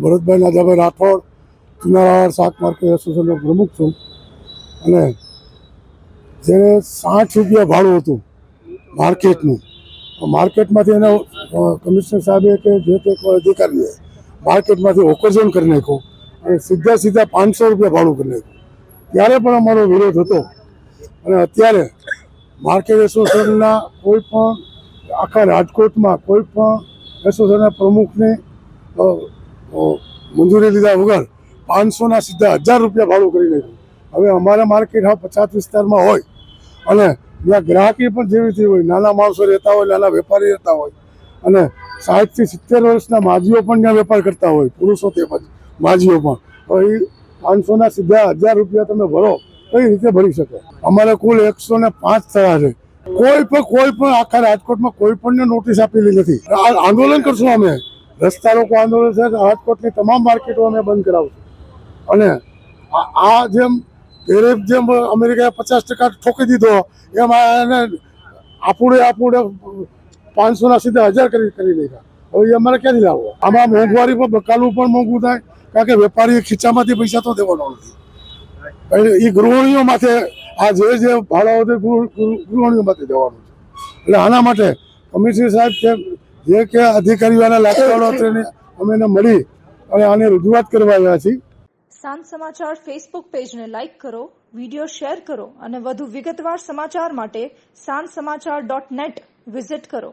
ભરતભાઈ નાજાભાઈ રાઠોડ, ચુનારાવાડ શાક માર્કેટ એસોસિએશનનો પ્રમુખ છું. અને જેને 60 રૂપિયા ભાડું હતું માર્કેટનું, માર્કેટમાંથી એને કમિશનર સાહેબે કે જે તે કોઈ અધિકારીએ માર્કેટમાંથી ઓકર્ઝન કરી નાખ્યો અને સીધા 500 રૂપિયા ભાડું કરી નાખ્યું. ત્યારે પણ અમારો વિરોધ હતો. અને અત્યારે માર્કેટ એસોસિએશનના કોઈ પણ આખા રાજકોટમાં કોઈ પણ એસોસિએશનના પ્રમુખને મંજૂરી લીધા વગર 500ના સીધા 1000 રૂપિયા ભાડું કરી નાખ્યું. હવે અમારા માર્કેટ હા 50 વિસ્તારમાં હોય અને જ્યાં ગ્રાહકી પણ જેવી હોય, નાના માણસો રહેતા હોય, નાના વેપારી રહેતા હોય અને 60 થી 70 વર્ષના માજીઓ પણ ત્યાં વેપાર કરતા હોય, પુરુષો તે પછી માજીઓ પણ. હવે એ 500ના સીધા 1000 રૂપિયા તમે ભરો કઈ રીતે ભરી શકે? અમારે કુલ 105 થયા છે. કોઈ પણ આખા રાજકોટમાં કોઈ પણને નોટિસ આપેલી નથી. આંદોલન કરશું અમે, રસ્તા રોકો આંદોલન છે. રાજકોટની તમામ માર્કેટો અમે બંધ કરાવશું. અને આ જેમ અમેરિકાએ 50% ઠોકી દીધો એમ એને આપણે 500ના સીધા 1000 કરી નાખ્યા. હવે એ અમારે ક્યાંથી લાવવો? આમાં મોંઘવારી પર બકાલું પણ મોંઘું થાય, કારણ કે વેપારી ખીચામાંથી પૈસા તો દેવાનો નથી. એ ગૃહિણીઓ માથે આ જે ભાડાઓ છે ગૃહિણીઓ માથે દેવાનું છે. એટલે આના માટે કમિશનર સાહેબ જે કે અધિકારીઓના લાગતાવાળો અમે એને મળી અને આને રજૂઆત કરવા આવ્યા છીએ. સાંજ સમાચાર ફેસબુક પેજને લાઇક કરો, વિડીયો શેર કરો અને વધુ વિગતવાર સમાચાર માટે sanssamachar.net વિઝિટ કરો.